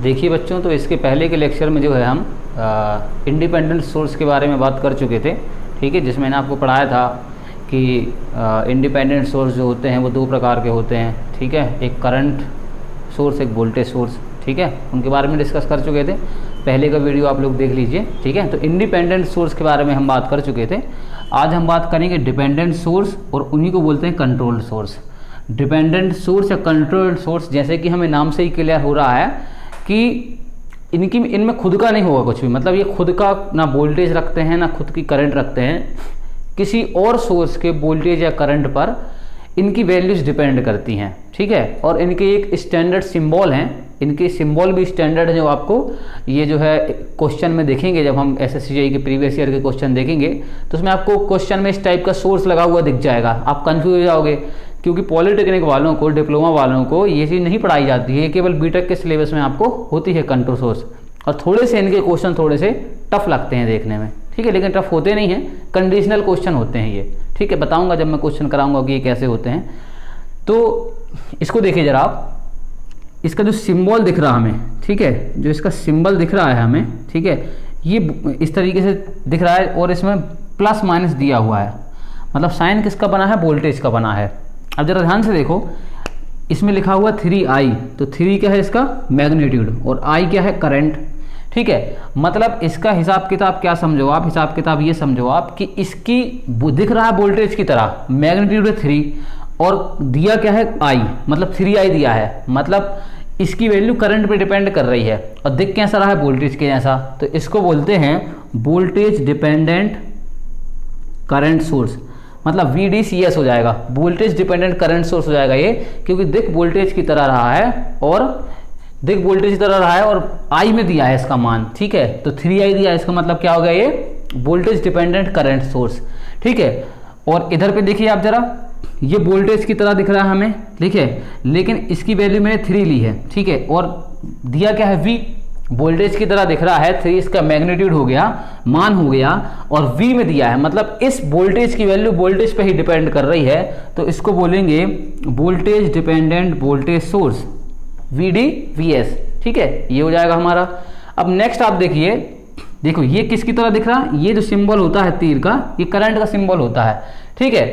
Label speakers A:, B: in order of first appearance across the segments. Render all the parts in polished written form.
A: देखिए बच्चों, तो इसके पहले के लेक्चर में जो है हम इंडिपेंडेंट सोर्स के बारे में बात कर चुके थे। ठीक है, जिसमें मैंने आपको पढ़ाया था कि इंडिपेंडेंट सोर्स जो होते हैं वो दो प्रकार के होते हैं। ठीक है, एक करंट सोर्स, एक वोल्टेज सोर्स। ठीक है, उनके बारे में डिस्कस कर चुके थे, पहले का वीडियो आप लोग देख लीजिए। ठीक है, तो इंडिपेंडेंट सोर्स के बारे में हम बात कर चुके थे। आज हम बात करेंगे डिपेंडेंट सोर्स, और उन्हीं को बोलते हैं कंट्रोल्ड सोर्स। डिपेंडेंट सोर्स या कंट्रोल्ड सोर्स, जैसे कि हमें नाम से ही क्लियर हो रहा है कि इनमें खुद का नहीं होगा कुछ भी, मतलब ये खुद का ना वोल्टेज रखते हैं ना खुद की करंट रखते हैं। किसी और सोर्स के वोल्टेज या करंट पर इनकी वैल्यूज डिपेंड करती हैं। ठीक है, और इनके एक स्टैंडर्ड सिंबल हैं, इनके सिंबल भी स्टैंडर्ड है, जो आपको ये जो है क्वेश्चन में देखेंगे। जब हम SSCGI के प्रीवियस ईयर के क्वेश्चन देखेंगे तो उसमें आपको क्वेश्चन में इस टाइप का सोर्स लगा हुआ दिख जाएगा, आप कंफ्यूज हो जाओगे, क्योंकि पॉलिटेक्निक वालों को, डिप्लोमा वालों को ये चीज़ नहीं पढ़ाई जाती है, केवल बीटेक के सिलेबस में आपको होती है कंट्रोल सोर्स। और थोड़े से इनके क्वेश्चन थोड़े से टफ लगते हैं देखने में। ठीक है, लेकिन टफ होते नहीं हैं, कंडीशनल क्वेश्चन होते हैं ये। ठीक है, बताऊंगा जब मैं क्वेश्चन कराऊंगा कि ये कैसे होते हैं। तो इसको देखिए जरा आप, इसका जो सिंबल दिख रहा हमें, ठीक है, जो इसका सिंबल दिख रहा है हमें, ठीक है, ये इस तरीके से दिख रहा है, और इसमें प्लस माइनस दिया हुआ है, मतलब साइन किसका बना है, वोल्टेज का बना है। अब जरा ध्यान से देखो, इसमें लिखा हुआ 3I, तो 3 क्या है इसका मैग्नीट्यूड, और I क्या है करंट। ठीक है, मतलब इसका हिसाब किताब क्या समझो आप, हिसाब किताब ये समझो आप कि इसकी दिख रहा है वोल्टेज की तरह, मैग्नीट्यूड है 3 और दिया क्या है I, मतलब 3I दिया है, मतलब इसकी वैल्यू करंट पे डिपेंड कर रही है, और दिख कैसा रहा है वोल्टेज के जैसा। तो इसको बोलते हैं वोल्टेज डिपेंडेंट करंट सोर्स, मतलब VDCS हो जाएगा, वोल्टेज डिपेंडेंट करंट सोर्स हो जाएगा ये, क्योंकि दिख वोल्टेज की तरह रहा है, और दिख वोल्टेज की तरह रहा है, और I में दिया है इसका मान। ठीक है, तो 3I दिया है, इसका मतलब क्या हो गया, ये वोल्टेज डिपेंडेंट करंट सोर्स। ठीक है, और इधर पे देखिए आप जरा, ये वोल्टेज की तरह दिख रहा है हमें, ठीक है, लेकिन इसकी वैल्यू मैंने 3 ली है। ठीक है, और दिया क्या है V, वोल्टेज की तरह दिख रहा है, 3 इसका मैग्नीट्यूड हो गया, मान हो गया, और V में दिया है, मतलब इस वोल्टेज की वैल्यू वोल्टेज पे ही डिपेंड कर रही है, तो इसको बोलेंगे voltage dependent voltage source, VDVS। ठीक है, ये हो जाएगा हमारा। अब नेक्स्ट आप देखिए, देखो ये किसकी तरह दिख रहा है, ये जो सिंबल होता है तीर का, ये करंट का सिंबल होता है। ठीक है,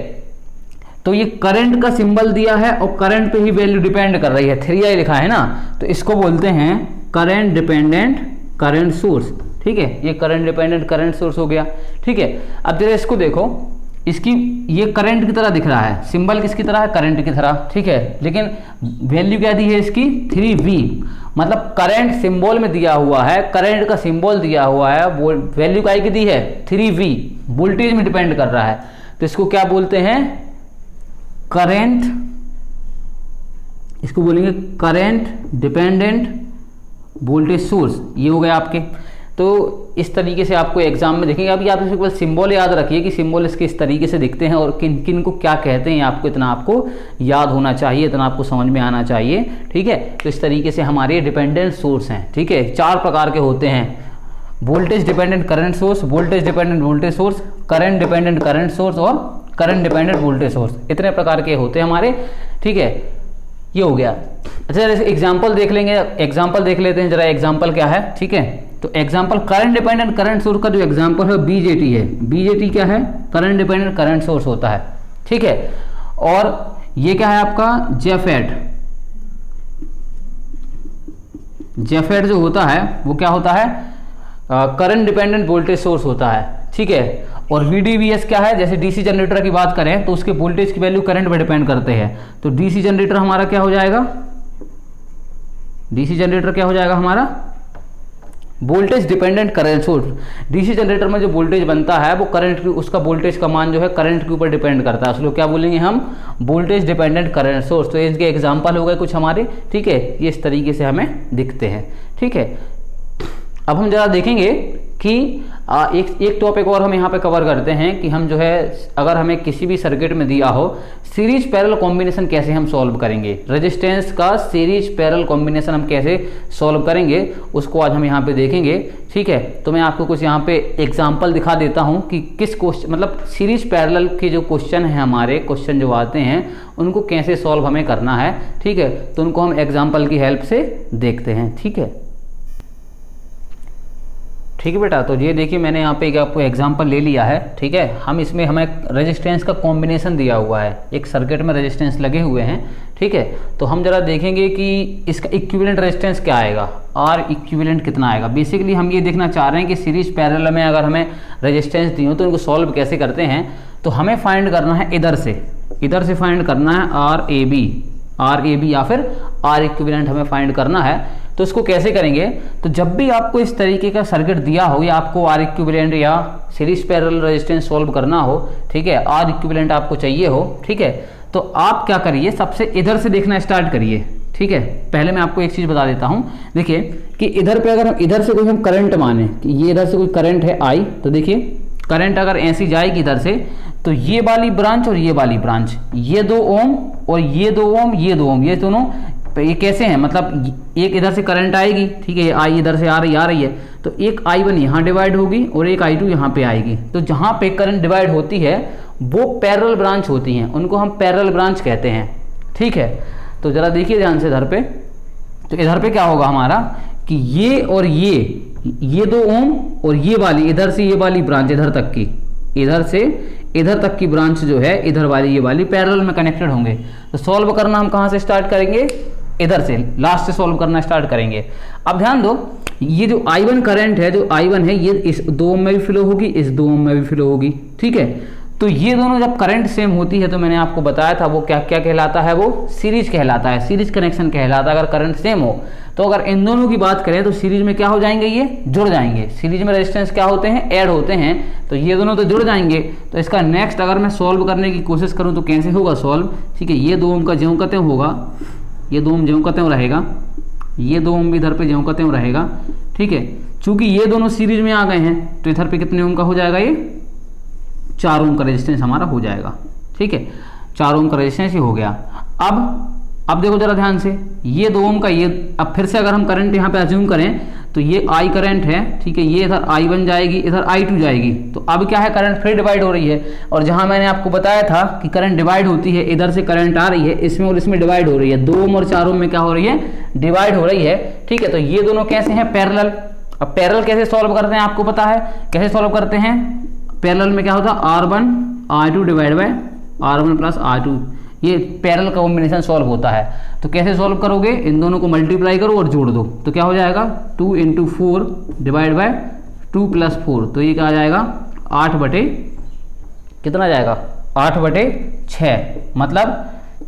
A: तो ये करंट का सिंबल दिया है और करंट पे ही वैल्यू डिपेंड कर रही है, 3I लिखा है ना, तो इसको बोलते हैं करंट डिपेंडेंट करंट सोर्स। ठीक है, ये करंट डिपेंडेंट करंट सोर्स हो गया। ठीक है, अब जरा इसको देखो, इसकी ये करंट की तरह दिख रहा है, सिंबल किसकी तरह है, करंट की तरह। ठीक है, लेकिन वैल्यू क्या दी है इसकी, 3V, मतलब करंट सिंबल में दिया हुआ है, करंट का सिंबल दिया हुआ है, वैल्यू काय की दी है 3V, वोल्टेज में डिपेंड कर रहा है, तो इसको क्या बोलते हैं, करंट, इसको बोलेंगे करंट डिपेंडेंट वोल्टेज सोर्स। ये हो गया आपके। तो इस तरीके से आपको एग्जाम में देखेंगे। अभी आप इसको केवल सिंबल याद रखिए कि सिंबल इसके इस तरीके से दिखते हैं, और किन किन को क्या कहते हैं, आपको इतना आपको याद होना चाहिए, इतना आपको समझ में आना चाहिए। ठीक है, तो इस तरीके से हमारे डिपेंडेंट सोर्स हैं। ठीक है, 4 प्रकार के होते हैं, voltage dependent current source, voltage dependent voltage source, current dependent current source, और करंट डिपेंडेंट वोल्टेज सोर्स। इतने प्रकार के होते हैं हमारे। ठीक है, ये हो गया। अच्छा, एग्जाम्पल देख लेंगे, एग्जाम्पल देख लेते हैं जरा, एग्जाम्पल क्या है। ठीक है, तो example current dependent current source का जो एग्जाम्पल है BJT है। BJT क्या है, करंट डिपेंडेंट करंट सोर्स होता है। ठीक है, और ये क्या है आपका JFET। JFET जो होता है वो क्या होता है, करंट डिपेंडेंट वोल्टेज सोर्स होता है। ठीक है, और VDVS क्या है, जैसे DC जनरेटर की बात करें तो उसके वोल्टेज की वैल्यू करंट पर डिपेंड करते हैं, तो DC जनरेटर हमारा क्या हो जाएगा, DC जनरेटर क्या हो जाएगा हमारा, voltage dependent current source. DC generator में जो वोल्टेज बनता है वो करंट की, उसका वोल्टेज का मान जो है करंट के ऊपर डिपेंड करता है, उसको क्या बोलेंगे हम, वोल्टेज डिपेंडेंट करंट सोर्स। तो इसके एग्जांपल हो गए कुछ हमारे। ठीक है, ये इस तरीके से हमें दिखते हैं। ठीक है, अब हम जरा देखेंगे कि एक टॉपिक और हम यहाँ पे कवर करते हैं कि हम जो है, अगर हमें किसी भी सर्किट में दिया हो सीरीज पैरेलल कॉम्बिनेशन कैसे हम सॉल्व करेंगे, रेजिस्टेंस का सीरीज पैरेलल कॉम्बिनेशन हम कैसे सॉल्व करेंगे, उसको आज हम यहाँ पे देखेंगे। ठीक है, तो मैं आपको कुछ यहाँ पे एग्जांपल दिखा देता हूँ कि किस क्वेश्चन, मतलब सीरीज पैरेलल के जो क्वेश्चन है, हमारे क्वेश्चन जो आते हैं उनको कैसे सॉल्व हमें करना है। ठीक है, तो उनको हम एग्जाम्पल की हेल्प से देखते हैं। ठीक है, ठीक है बेटा। तो ये देखिए मैंने यहाँ पे एक आपको एग्जांपल ले लिया है, ठीक है। हम इसमें हमें रेजिस्टेंस का कॉम्बिनेशन दिया हुआ है, एक सर्किट में रेजिस्टेंस लगे हुए हैं, ठीक है। तो हम जरा देखेंगे कि इसका इक्विवेलेंट रेजिस्टेंस क्या आएगा, आर इक्विवेलेंट कितना आएगा। बेसिकली हम ये देखना चाह रहे हैं कि सीरीज पैरेलल में अगर हमें रेजिस्टेंस दी हो तो इनको सॉल्व कैसे करते हैं। तो हमें फाइंड करना है इधर से फाइंड करना है आर ए बी या फिर आर इक्विवेलेंट हमें फाइंड करना है। तो इसको कैसे करेंगे, तो जब भी आपको इस तरीके का सर्किट दिया हो या आपको आर इक्विवेलेंट या सीरीज पैरेलल रेजिस्टेंस सॉल्व करना हो, ठीक है, आर इक्विवेलेंट आपको चाहिए हो, ठीक है, तो आप क्या करिए, सबसे इधर से देखना स्टार्ट करिए, ठीक है। पहले मैं आपको एक चीज बता देता हूं, देखिए कि इधर पे अगर हम इधर से कोई हम करंट माने कि ये इधर से कोई करंट है आई, तो देखिए करंट अगर ऐसी जाएगी इधर से, तो ये वाली ब्रांच और ये वाली ब्रांच, ये 2 ओम और ये 2 ओम, ये 2 ओम, ये दोनों ये कैसे हैं, मतलब एक इधर से करंट आएगी, ठीक है, आई इधर से आ रही है, तो एक I1 यहाँ डिवाइड होगी और एक I2 यहाँ पे आएगी। तो जहाँ पे करंट डिवाइड होती है वो पैरेलल ब्रांच होती हैं, उनको हम पैरेलल ब्रांच कहते हैं, ठीक है। तो जरा देखिए ध्यान से इधर पे, तो इधर पे क्या होगा हमारा कि ये और ये 2 ओम और ये वाली इधर से ये वाली ब्रांच इधर तक की, इधर से इधर तक की ब्रांच जो है इधर वाली ये वाली पैरेलल में कनेक्टेड होंगे। तो सॉल्व करना हम कहाँ से स्टार्ट करेंगे, इधर से लास्ट से सॉल्व करना स्टार्ट करेंगे। अब ध्यान दो, ये जो I1 करंट है, जो I1 है, ये इस 2 ओम में भी फ्लो होगी, इस 2 ओम में भी फ्लो होगी, ठीक है। तो ये दोनों जब करंट सेम होती है तो मैंने आपको बताया था वो क्या क्या कहलाता है, वो सीरीज कहलाता है, सीरीज कनेक्शन कहलाता है अगर करंट सेम हो। तो अगर इन दोनों की बात करें तो सीरीज में क्या हो जाएंगे, ये जुड़ जाएंगे। सीरीज में रेजिस्टेंस क्या होते हैं, ऐड होते हैं, तो ये दोनों तो जुड़ जाएंगे। तो इसका नेक्स्ट अगर मैं सॉल्व करने की कोशिश करूं तो कैसे होगा सॉल्व, ठीक है। ये 2 ओम का ज्यों का त्यों होगा, ये 2 ओम ज्यों का त्यों रहेगा, ये 2 ओम भी इधर पे ज्यों का त्यों रहेगा, ठीक है। चूंकि ये दोनों सीरीज में आ गए हैं तो इधर पे कितने ओम का हो जाएगा, ये 4 ओम का रेजिस्टेंस हमारा हो जाएगा, ठीक है। 4 ओम का रेजिस्टेंस ही हो गया। अब देखो जरा ध्यान से, ये 2 ओम का ये, अब फिर से अगर हम करंट यहाँ पे अज्यूम करें तो ये I करंट है, ठीक है, ये इधर I1 जाएगी, इधर I2 जाएगी। तो अब क्या है, करंट फिर डिवाइड हो रही है। और जहां मैंने आपको बताया था कि करंट डिवाइड होती है, इधर से करंट आ रही है, इसमें और इसमें डिवाइड हो रही है, 2 ओम और 4 ओम में क्या हो रही है, डिवाइड हो रही है, ठीक है। तो ये दोनों कैसे हैं, पैरेलल। अब पैरेलल कैसे सॉल्व करते हैं आपको पता है, कैसे सॉल्व करते हैं। पैरेलल में क्या होता है, R1 R2 divide by R1 plus R2, ये पैरेलल कॉम्बिनेशन सॉल्व होता है। तो कैसे सॉल्व करोगे, इन दोनों को मल्टीप्लाई करो और जोड़ दो, तो क्या हो जाएगा 2 × 4 डिवाइड बाय 2 + 4, तो ये क्या आ जाएगा 8 बटे कितना आ जाएगा 8 बटे 6, मतलब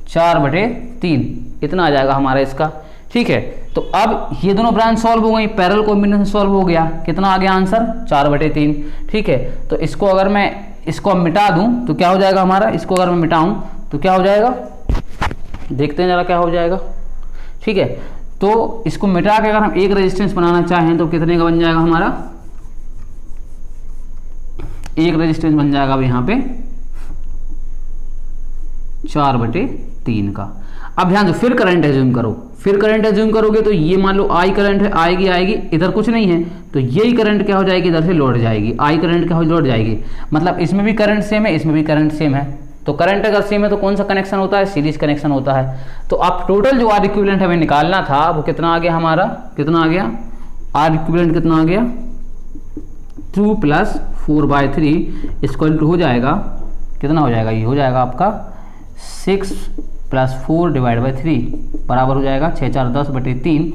A: 4 बटे 3, इतना आ जाएगा हमारा इसका, ठीक है। तो अब ये दोनों ब्रांच सॉल्व हो गई, पैरेलल कॉम्बिनेशन सॉल्व हो गया, कितना आ गया आंसर 4 बटे 3, ठीक है। तो इसको अगर मैं इसको मिटा दूं तो क्या हो जाएगा हमारा, इसको अगर मैं मिटाऊं तो क्या हो जाएगा, देखते हैं जरा क्या हो जाएगा, ठीक है। तो इसको मिटा के अगर हम एक रेजिस्टेंस बनाना चाहें तो कितने का बन जाएगा हमारा, एक रेजिस्टेंस बन जाएगा अब यहाँ पे 4 बटे 3 का। अब ध्यान दो, फिर करंट एज्यूम करो, फिर करंट एज्यूम करोगे तो ये मान लो I करंट है, आएगी इधर कुछ नहीं है, तो यही करंट क्या हो जाएगी, इधर से लौट जाएगी, I करंट क्या हो लौट जाएगी, मतलब इसमें भी करंट सेम है, इसमें भी करंट सेम है। तो करंट अगर सेम है तो कौन सा कनेक्शन होता है, सीरीज कनेक्शन होता है। तो अब टोटल जो आर इक्विवेलेंट हमें निकालना था वो कितना आ गया हमारा, कितना आ गया आर इक्विवेलेंट कितना आ गया 2 + 4/3 इक्वल टू हो जाएगा, कितना हो जाएगा, ये हो जाएगा आपका 6 + 4 डिवाइड बाई 3 बराबर हो जाएगा 6 × 4 10 बटे 3।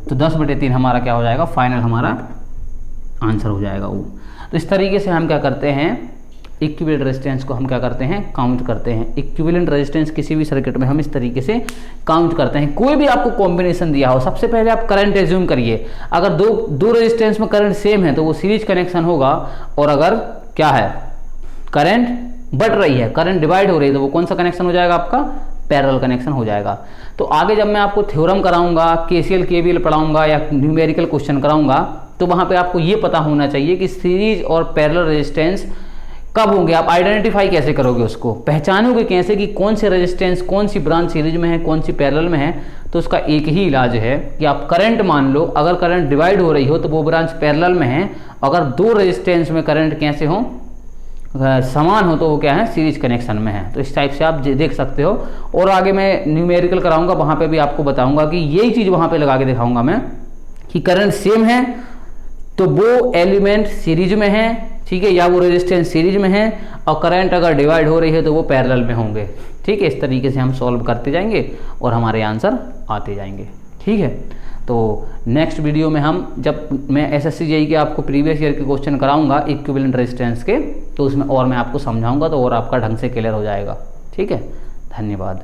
A: तो 10 बटे 3 हमारा क्या हो जाएगा, फाइनल हमारा आंसर हो जाएगा वो। तो इस तरीके से हम क्या करते हैं, इक्विवेलेंट रेजिस्टेंस को हम क्या करते हैं, काउंट करते हैं। इक्विवेलेंट रेजिस्टेंस किसी भी सर्किट में हम इस तरीके से काउंट करते हैं। कोई भी आपको कॉम्बिनेशन दिया हो, सबसे पहले आप करंट एज्यूम करिए। अगर दो रेजिस्टेंस में करंट सेम है तो वो सीरीज कनेक्शन होगा, और अगर क्या है करंट बढ़ रही है, करंट डिवाइड हो रही है, तो वो कौन सा कनेक्शन हो जाएगा आपका, पैरेलल कनेक्शन हो जाएगा। तो आगे जब मैं आपको थ्योरम कराऊंगा, KCL KVL पढ़ाऊंगा या न्यूमेरिकल क्वेश्चन कराऊंगा, तो वहां पे आपको ये पता होना चाहिए कि सीरीज और पैरेलल रेजिस्टेंस कब होंगे, आप आइडेंटिफाई कैसे करोगे, उसको पहचानोगे कैसे कि कौन से रेजिस्टेंस, कौन सी ब्रांच सीरीज में है, कौन सी पैरेलल में है। तो उसका एक ही इलाज है कि आप करंट मान लो, अगर करंट डिवाइड हो रही हो तो वो ब्रांच पैरेलल में है, अगर दो रेजिस्टेंस में करंट कैसे हो, समान हो, तो वो क्या है, सीरीज कनेक्शन में है। तो इस टाइप से आप देख सकते हो। और आगे मैं न्यूमेरिकल कराऊंगा, वहां पे भी आपको बताऊंगा कि यही चीज वहां पे लगा के दिखाऊंगा मैं कि करंट सेम है तो वो एलिमेंट सीरीज में है, ठीक है, या वो रेजिस्टेंस सीरीज में है, और करंट अगर डिवाइड हो रही है तो वो पैरेलल में होंगे, ठीक है। इस तरीके से हम सॉल्व करते जाएंगे और हमारे आंसर आते जाएंगे, ठीक है। तो नेक्स्ट वीडियो में हम, जब मैं एसएससी जेईई के आपको प्रीवियस ईयर के क्वेश्चन कराऊंगा इक्विवेलेंट रेजिस्टेंस के, तो उसमें और मैं आपको समझाऊंगा, तो और आपका ढंग से क्लियर हो जाएगा, ठीक है। धन्यवाद।